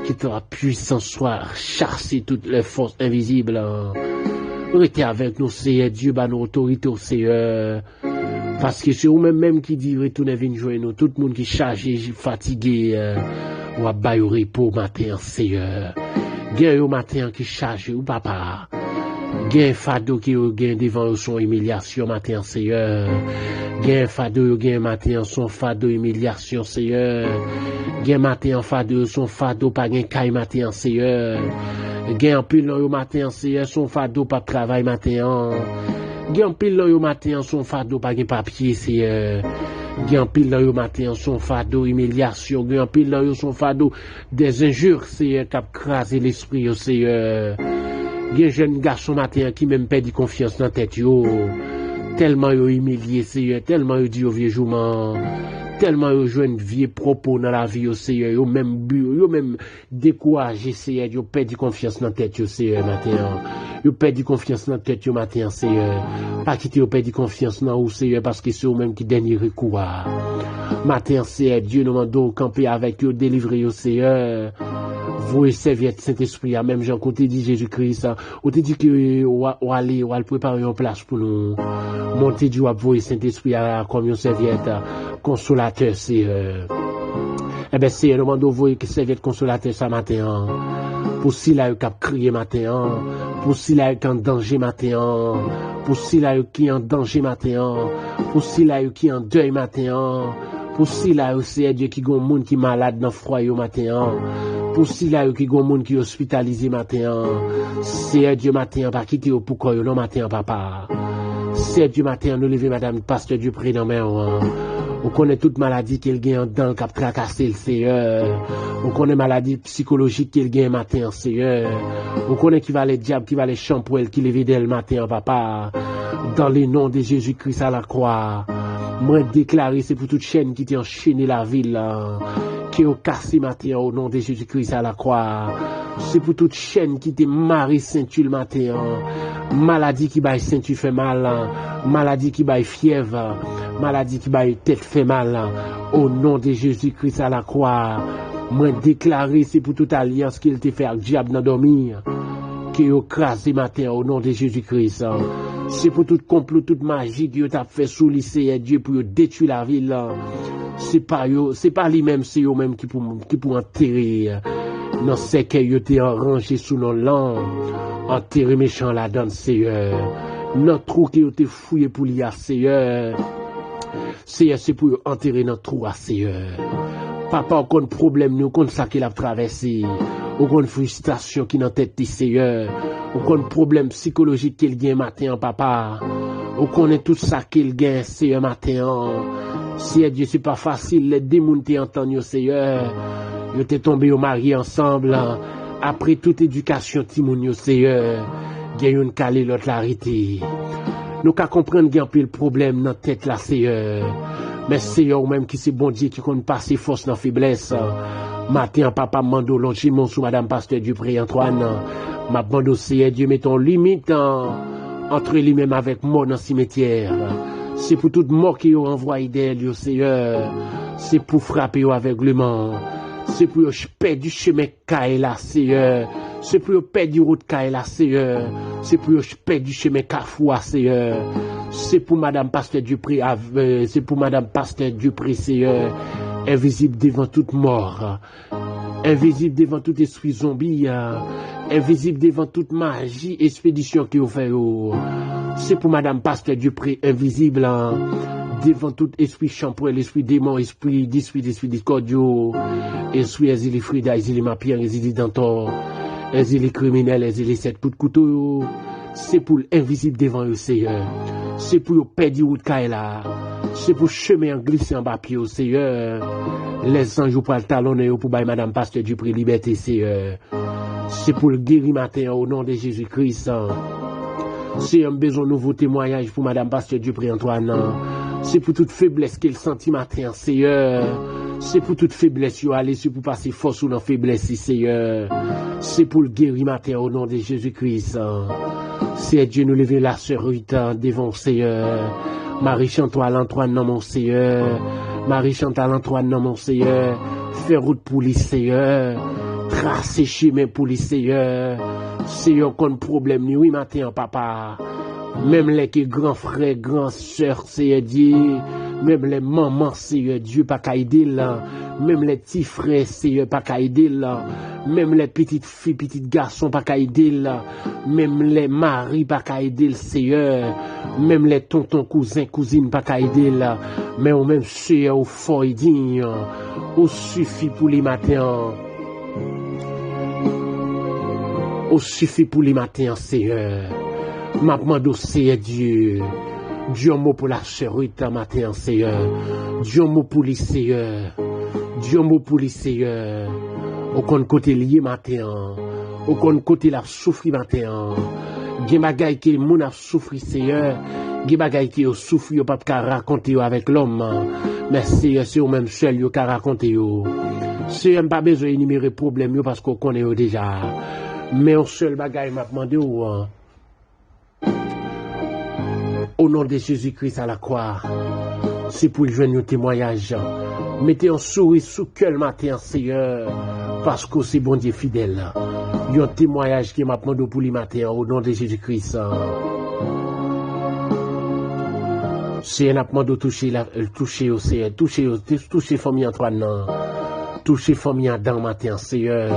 Que ta puissance soit chassée toutes les forces invisibles. Restez avec nous, Seigneur Dieu, bah nos autorités, Seigneur. Parce que c'est vous-même qui dit retourner venir jouer nous. Tout le monde qui est chargé, fatigué, ou à bailler au repos matin, Seigneur. Gain au matin qui charge, ou papa. Gain fado qui gain devant son humiliation matin, Seigneur. Gain fado gain matin son fado humiliation, Seigneur. Gain matin fado son fado pas gain caille matin, Seigneur. Gain pile au matin, Seigneur, son fado pas travail matin. Gain pile au matin son fado pas gain papier, Seigneur. Gain pile au matin son fado humiliation, gain pile son fado des injures, Seigneur, qui a crasé l'esprit, Seigneur. Gen jeune garçon matin qui même perdit confiance dans tête yo. Tellement yo humilié, Seigneur, tellement yo dit yo vieux jouement, tellement yo joine vieux propos dans la vie, Seigneur, yo même découragé, Seigneur, yo perdu confiance dans tête, yo, Seigneur, matin. Yo perdu confiance dans tête, yo, matin, Seigneur. Pas quitter yo perdu confiance dans vous, Seigneur, parce que c'est eux même qui dernier recours. Matin, Seigneur, Dieu nous mande camper avec yo, délivrer yo, Seigneur. Vous serviette Saint-Esprit, même Jean, côté dit Jésus-Christ, on te dit que on aller préparer une place pour nous. Monter du vous Saint-Esprit comme une serviette consolateur, Seigneur. Eh bien, Seigneur, nous demandons vous que serviette consolateur ce matin. Pour si là, qui a crié matin. Pour si là, qui est en danger matin. Pour si là, qui est en danger matin. Pour si là, qui est en deuil matin. Pour si là, c'est Dieu qui a un monde qui est malade dans le froid matin. Pour si là, qui a un monde qui est hospitalisé matin. C'est Dieu matin, pas quitter pour quoi, non matin, papa. C'est Dieu matin, nous lever madame pasteur du près dans main. On connaît toute maladie qu'il gagne dans qui a tracassé le Seigneur. On connaît maladie psychologique qu'il gagne matin, Seigneur. On connaît qui va les diables, qui va les champouelles, qui les vide le matin, papa. Dans le nom de Jésus-Christ à la croix. Moi déclaré, c'est pour toute chaîne qui t'a enchaîné la ville, qui est cassé matin au nom de Jésus-Christ à la croix. C'est pour toute chaîne qui t'a marre ceinture le matin. Maladie qui baille ceinture fait mal, maladie qui baille fièvre, maladie qui baille tête fait mal, au nom de Jésus-Christ à la croix. Moi déclaré, c'est pour toute alliance qu'il t'a fait avec le diable dans dormir, qui est crasé matin au nom de Jésus-Christ. C'est pour tout complot, toute magie qui t'a fait sous lycée Dieu pour détruire la ville. C'est pas lui-même, c'est eux-mêmes qui pour enterrer. Non, c'est que yo t'es rangé sous nos langues. Enterrer méchant la donne, Seigneur. Notre trou qui yo t'es fouillé pour l'y Seigneur. Seigneur, c'est pour enterrer notre trou à Seigneur. Papa, aucun problème, nous, aucun ça qu'il a traversé. Aucune frustration qui dans tête de Seigneur. Aucun problème psychologique qu'il gagne matin, papa. Aucun tout ça qu'il gagne, Seigneur, matin. Seigneur Dieu, c'est pas facile, les démons t'es entendu, Seigneur. Yo t'es tombé au mari ensemble. Après toute éducation, Timoun, Seigneur. Gagne une calé l'autre l'arrêté. Nous qu'à comprendre qu'il y a un peu le problème dans tête là, Seigneur. Mais Seigneur, ou même qui c'est bon Dieu qui compte passer force dans faiblesse. Matin, papa mando longement sous madame pasteur Dupré Antoine. Ma bande Seigneur Dieu, mettons limite entre lui-même avec mort dans le cimetière. C'est pour toute mort qui ont envoyé d'elle, Seigneur. C'est pour frapper aveuglement. C'est pour perdre du chemin Kaila, Seigneur. C'est pour perdre du route Kaila, Seigneur. C'est pour perdre du chemin Kafoua, Seigneur. C'est pour madame pasteur Dupré, c'est pour madame pasteur Dupré, Seigneur. Invisible devant toute mort. Invisible devant tout esprit zombie. Invisible devant toute magie, expédition qui vous fait. C'est pour madame pasteur Dupré, invisible devant tout esprit champouin, l'esprit démon, esprit discordio, esprit exilé Frida, exilé ma pierre, exilé Dantor, exilé criminel, exilé 7 coups de couteau. C'est pour l'invisible devant eux, Seigneur. C'est pour perdre du route Kaila. C'est pour chemin en glisser en bas pied, Seigneur. Les anges pour le talonner pour bailler madame pasteur Dupré liberté, Seigneur. C'est pour le guérir matin au nom de Jésus-Christ. C'est un besoin de nouveau témoignage pour madame pasteur Dupré Antoine. C'est pour toute faiblesse qu'elle sentit matin, Seigneur. C'est pour toute faiblesse, yo allez, c'est pour passer force ou dans faiblesse, Seigneur. C'est pour le guérir matin au nom de Jésus-Christ. C'est Dieu nous lever la sœur Rita devant Seigneur. Marie Chantal Antoine non mon Seigneur. Marie Chantal Antoine non mon Seigneur. Faire route pour les Seigneur. Tracer chemin pour les Seigneur. Seigneur, qu'on problème ni oui matin, papa. Même les grands frères, grands sœurs, Seigneur Dieu. Même les mamans, Seigneur Dieu, pas qu'à aider là. Même les petits frères, Seigneur, pas qu'à aider là. Même les petites filles, petits garçons, pas qu'à aider là. Même les maris, pas qu'à aider le Seigneur. Même les tontons, cousins, cousines, pas qu'à aider là. Mais au même Seigneur, au fort et digne, au suffit pour les matins. Au suffit pour les matins, Seigneur. M'a demandé au Seigneur Dieu. Dieu mot pour la sœur Rita matin, Seigneur. Dieu mot pour les Seigneur. Dieu mot pour les Seigneur. Au compte côté lié matin. Au kon côté la souffri matin. Gen bagay ki moun a souffri Seigneur. Gen bagay ki yo souffri yo pas ka raconter avec l'homme. Mais Seigneur, c'est ou même seul yo ka raconter yo. Seigneur, pas besoin énumérer problème yo parce qu'on connaît yo déjà. Mais un seul bagay m'a demandé ou au nom de Jésus-Christ à la croix, c'est pour joindre un témoignage. Mettez un sourire sous cœur matin, Seigneur, parce que c'est bon Dieu fidèle. Il y a un témoignage qui m'a demandé pour le matin au nom de Jésus-Christ. C'est un appel de toucher au Seigneur, toucher famille Antoine, toucher famille Adam matin, Seigneur.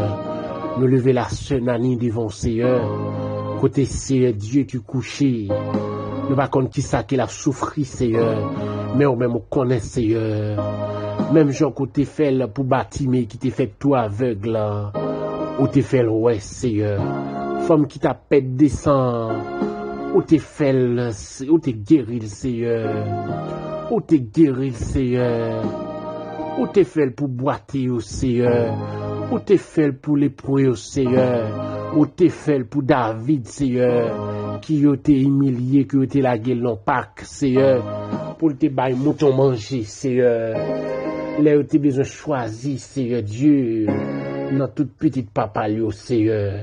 Nous lever la senani devant Seigneur. Côté Seigneur, Dieu qui couché. Nous pas contre qui ça qui a souffri, Seigneur. Mais on même connaît, Seigneur. Même Jean côté fait pour bâtir, qui t'est fait tout aveugle. Ou t'es fait ouais, Seigneur. Femme qui t'a pète descend. Ou t'es fait, ou t'es guéri, Seigneur. Ou t'es guéri, Seigneur. Ou t'es fait pour boiter, Seigneur. Ou t'es fait pour les proués, Seigneur. Ou t'es fait pour David, Seigneur. Qui a été humilié, qui a été la gueule dans Pâques, Seigneur. Pour te bailler mouton manger, Seigneur. Là où t'es besoin de choisir, Seigneur Dieu. Dans toute petite papa, Seigneur.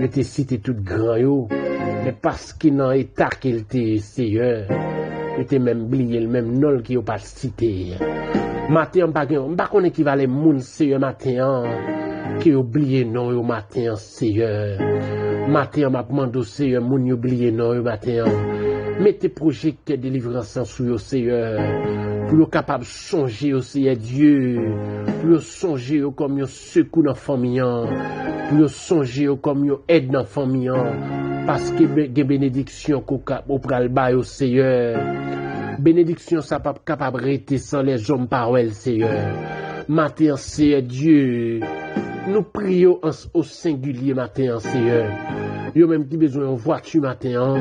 Je t'ai cité tout grand, yo. Mais parce qu'il n'a état qu'il était, Seigneur. Je t'ai même oublié le même nom qui n'a pas cité. Matin, on pas qu'on équivalent moun, Seigneur, matin, qui oublié non, yo matin, Seigneur. Matin, m'a demandé, Seigneur, moun oublié non, yo matin. Mettez projet de délivrance sur yo, Seigneur. Pour yo capable de changer, yo, Seigneur Dieu. Pour yo changer, yo, comme yo secours dans la famille. Pour yo changer, yo, comme yo aide dans la famille. Parce que les bénédictions qu'on pral ba yo, Seigneur. Bénédiction, ça pas capable de rester sans les hommes paroles, Seigneur. Matin, Seigneur Dieu. Nous prions au singulier matin, Seigneur. Yo même qui besoin de voiture matin.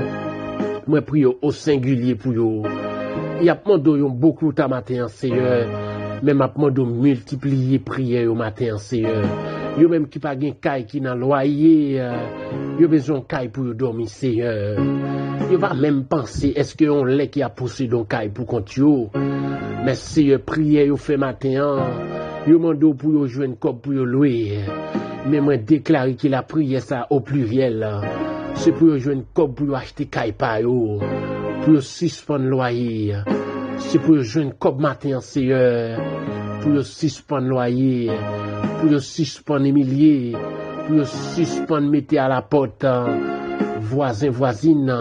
Moi prie au singulier pour yo. Il y a demandé beaucoup ta matin, Seigneur. Mais m'a demandé multiplier prière au matin, Seigneur. Yo même qui pas gen caille qui nan loyer, yo besoin caille pour yo dormir, Seigneur. Yo va même penser est-ce que on lait qui a poussé dans caille pour compte yo. Mais Seigneur prière yo fait matin, yo mando pour yo joindre comme pour yo louer. Mais moi déclarer qu'il a prié ça au pluriel. C'est pour yo joindre comme pour yo acheter caille pa yo. Pour yo suspendre loyer. C'est pour yo joindre comme matin, Seigneur. Pour yo suspendre loyer. Pour yo suspendre milliers. Pour yo suspendre mettre à la porte. Voisin, voisine.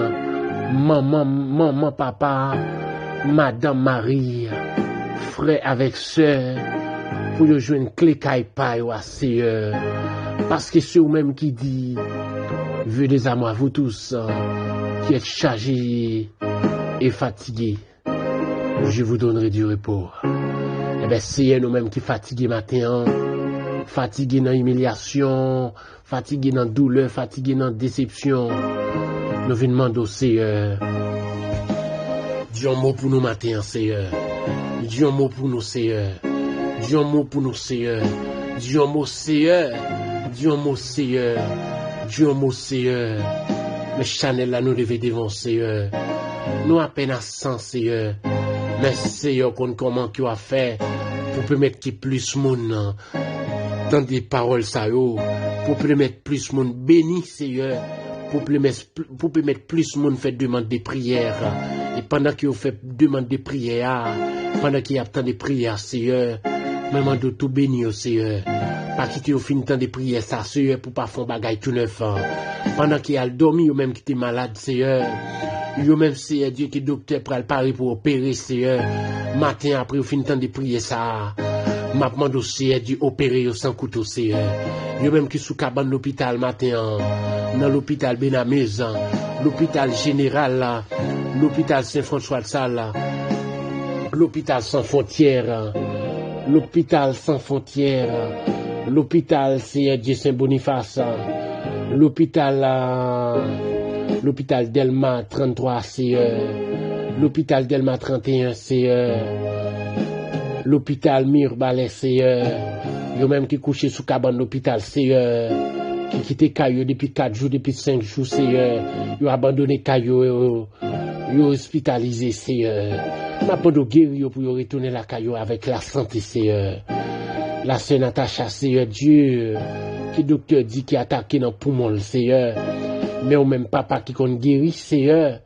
Maman, papa. Madame Marie. Frère avec sœur. Pour yo joindre clé caille pa yo, Seigneur. Parce que c'est vous-même qui dit. Venez à moi, vous tous, qui êtes chargés et fatigués. Je vous donnerai du repos. Eh bien, c'est nous-mêmes qui fatigués matin, fatigués dans l'humiliation, fatigués dans la douleur, fatigués dans la déception. Nous venons demander au Seigneur. Dis un mot pour nous matin, Seigneur. Dis un mot pour nous, Seigneur. Dis un mot pour nous, Seigneur. Dis un mot, Seigneur. Dis un mot, Seigneur. Dieu mon Seigneur, mais Chanel là nous devons devant Seigneur. Nous à peine à 100 Seigneur. Mais Seigneur, comment tu as fait pour permettre qu'il y ait plus monde dans des paroles ça yo, pour permettre plus monde béni Seigneur, pour permettre plus monde faire demande de prière. Et pendant qu'il fait demande de prière, pendant qu'il y a tant de prières Seigneur, maman de tout béni au Seigneur. Pas quitter au fin de temps de prière ça Seigneur pour pas faire bagaille tout neuf. Pendant qu'il a dormi ou même qui était malade Seigneur. Yo même Seigneur Dieu qui docteur pour parler pour opérer Seigneur. Matin après au fin de temps de prière ça. M'a demandé au Seigneur Dieu opérer sans couteau Seigneur. Yo même qui sous cabane l'hôpital matin dans l'hôpital Benamez, l'hôpital général là, l'hôpital Saint-François de Sales, l'hôpital sans frontières, l'hôpital sans frontières. L'hôpital c'est Dieu Saint-Boniface, l'hôpital Delma 33 c'est l'hôpital Delma 31 c'est l'hôpital Mirbalais c'est yo même qui couché sous cabane l'hôpital c'est qui quitté Caillou depuis 4 jours, depuis 5 jours, Seigneur. Ils ont abandonné Caillou, ils ont hospitalisé, Seigneur. Ma pas de guérir pour retourner la Caillou avec la santé, Seigneur. La sœur Natacha, Seigneur Dieu, qui docteur dit qui attaqué dans le poumon, Seigneur. Mais au même papa qui compte guérir, Seigneur.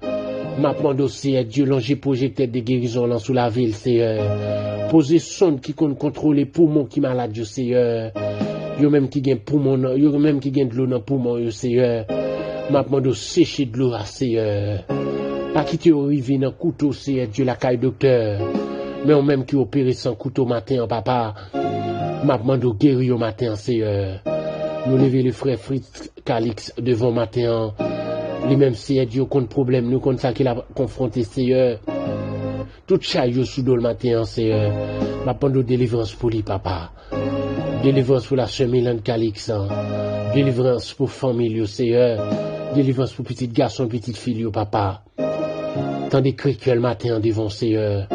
Ma demande aussi, Dieu, longer projecteur de guérison là sous la ville, Seigneur. Poser sonde qui compte contrôler les poumons qui malade, Seigneur. Yo même qui gagne poumon, yo même qui gagne de l'eau dans poumon, Seigneur. Ma demande sécher de l'eau, Seigneur. Pas quitter au rivière dans couteau, Seigneur Dieu, la caille docteur. Mais au même qui opère sans couteau matin, papa. Ma demande guérir au matin, Seigneur. Nous lever le frère Fritz Calix devant matin. Lui-même, Seigneur Dieu, contre problème, nous, contre ça qu'il a confronté, Seigneur. Tout chaille sous le matin, Seigneur. Ma demande délivrance pour lui, papa. Délivrance pour la sœur Mélanie Calix. Délivrance pour famille, Seigneur. Délivrance pour petit garçon, petite fille, papa. Tant d'écrit que le matin devant, Seigneur.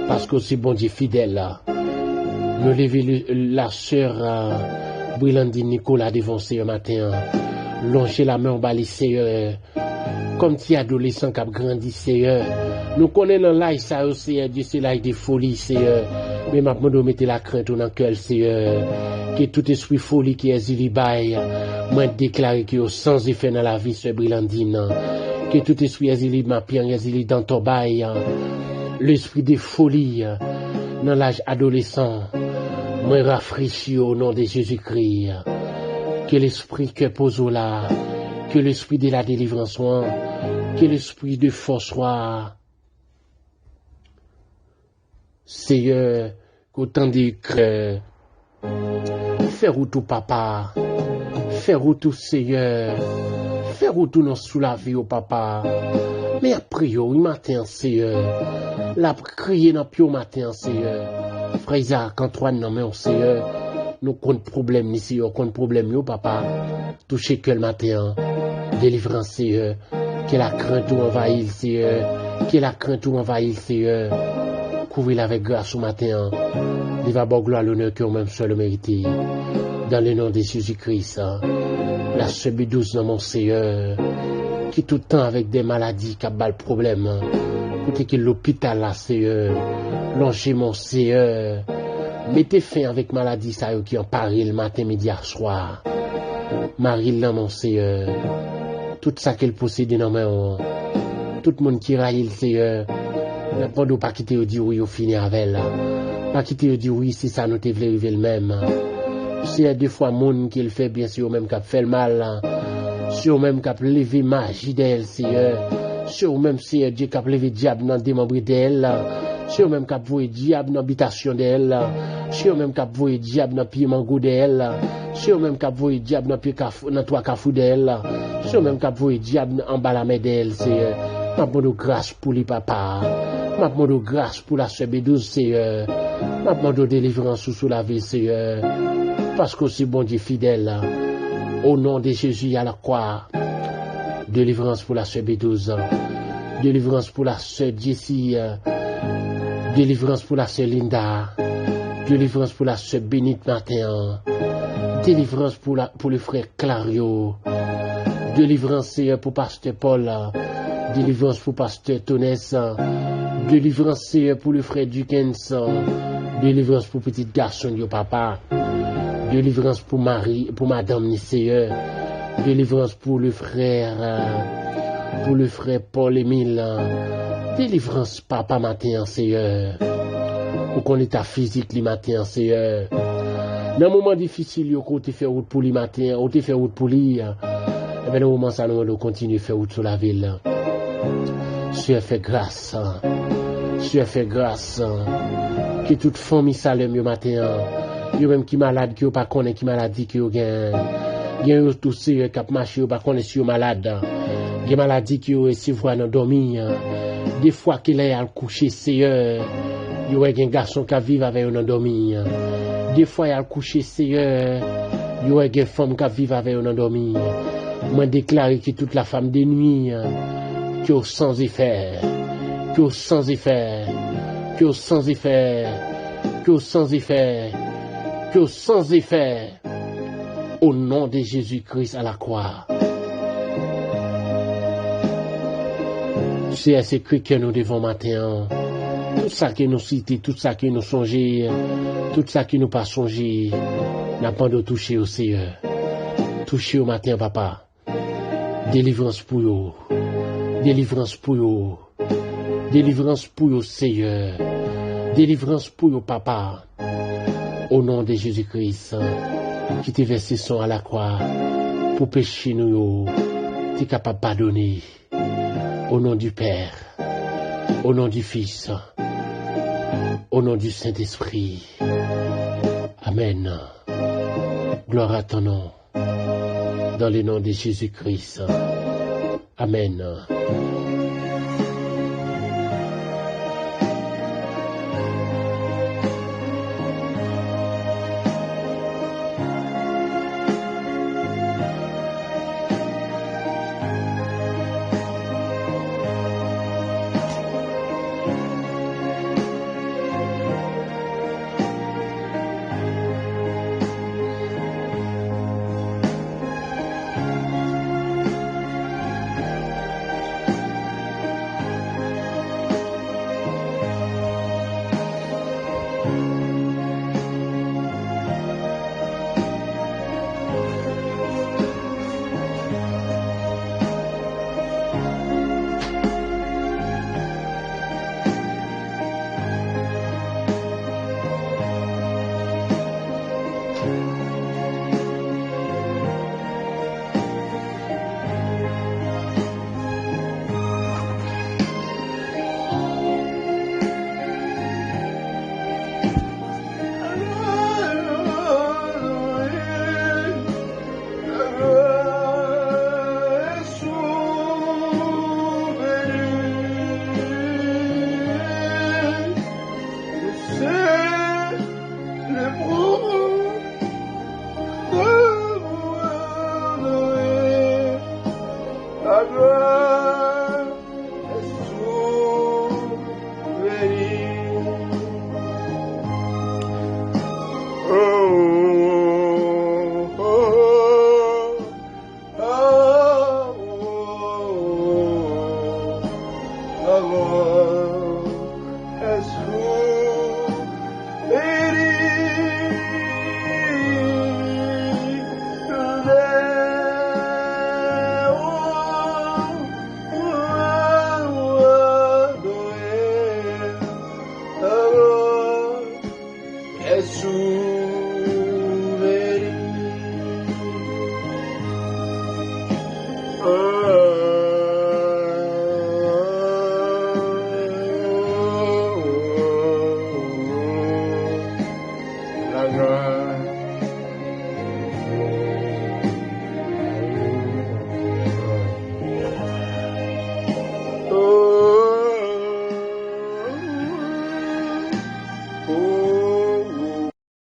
Parce que c'est bon Dieu fidèle, là. Nous lever la sœur Brilandine Nicolas devant, Seigneur, matin. Longer la main en bas, Seigneur. Comme si adolescent qui a grandi, Seigneur. Nous connaissons l'ail, ça, Seigneur Dieu, c'est l'ail de folie, Seigneur. Mais maintenant, nous mettons la crainte dans le cœur, Seigneur. Que tout esprit folie qui est zilibaï, moi déclaré qu'il y a sans effet dans la vie, Sœur Brilandine. Que tout esprit est zili, ma pierre, est zili dans ton bail. L'esprit de folie, dans l'âge adolescent, moi rafraîchi au nom de Jésus-Christ. Que l'esprit que pose là, que l'esprit de la délivrance soit, que l'esprit de force soit. Seigneur, qu'autant de cœur, faire tout papa, faire tout Seigneur, faire tout dans sous la vie au papa. Mais après il matin Seigneur, la crier dans pied au matin Seigneur. Frère Isaac, Antoine non mais Seigneur, nous compte problème ici, on compte problème yo papa. Toucher que le matin, délivrance Seigneur, que la crainte ou envahit Seigneur, que la crainte ou envahit Seigneur. Couvrir avec grâce au matin. Il va avoir gloire à l'honneur que même seul mérité. Dans le nom de Jésus-Christ. La semi-douce dans mon Seigneur. Qui tout le temps avec des maladies qui a le problème. Côté que l'hôpital là, Seigneur. Longer mon Seigneur. Mettez fin avec maladie ça qui en Paris le matin, midi, soir. Marie là, mon Seigneur. Tout ça qu'elle possède dans main. Tout le monde qui raille le Seigneur. Ne pas pas quitter au dire oui au fini avec là. Pas quitter au dire oui si ça nous te voulait arriver le même. C'est deux fois monde qui le fait bien sûr même qui fait le mal. Sur même qui a levé magie d'elle Seigneur. Sur même si Dieu qui a levé diable dans démembré d'elle. Sur même qui a voué diable dans habitation d'elle. Sur même qui a voué diable dans pied mango d'elle. Sur même qui a voué diable dans pied dans trois cafou d'elle. Sur même qui a voué diable en bas la main d'elle Seigneur. Ma bonne grâce pour les papas. Ma bonne grâce pour la sœur B12, Seigneur. Ma bonne délivrance sous la vie, Seigneur. Parce que c'est bon Dieu fidèle. Au nom de Jésus à la croix. Délivrance pour la sœur B12. Délivrance pour la sœur Jessie. Délivrance pour la sœur Linda. Délivrance pour la sœur Bénite Matin. Délivrance pour le frère Clario. Délivrance, Seigneur, pour pasteur Paul. Délivrance pour pasteur Tonès. Délivrance pour le frère Dukens. Délivrance pour petit garçon du papa. Délivrance pour Marie, pour madame Seigneur. Délivrance pour le frère Paul Émile. Délivrance papa matin Seigneur. Pour qu'on état physique le matin Seigneur. Dans un moment difficile, on te fait route pour le matin, on te fait route pour lui. Et bien, dans un moment ça nous continue à faire route sur la ville. Dieu fait grâce. Dieu fait grâce. Que toute famille salue le matin. Yo même qui malade, qui pas connaît qui maladie qui yo gagne. Yo tout c'est qui marché yo pas connaît si yo malade. Yo maladie qui yo si voit dans dormir. Des fois qu'il est à coucher Seigneur. Yo un garçon qui vivre avec un dormir. Des fois il a couché Seigneur. Yo une femme qui vivre avec un dormir. Moi déclare que toute la femme de nuit qui est sans effet, qui est sans effet, qui est sans effet, qui est sans effet, qui est sans effet. Au nom de Jésus-Christ à la croix. C'est à ce cri que nous devons matin. Tout ça qui nous cite, tout ça qui nous songe, tout ça qui nous pas songé, n'a pas de toucher au Seigneur. Toucher au matin, papa. Délivrance pour eux. Délivrance pour eux. Délivrance pour eux, Seigneur. Délivrance pour eux, papa. Au nom de Jésus-Christ, qui t'est versé son à la croix, pour pécher nous, t'es capable de pardonner. Au nom du Père, au nom du Fils, au nom du Saint-Esprit. Amen. Gloire à ton nom. Dans le nom de Jésus-Christ. Amen. La gloire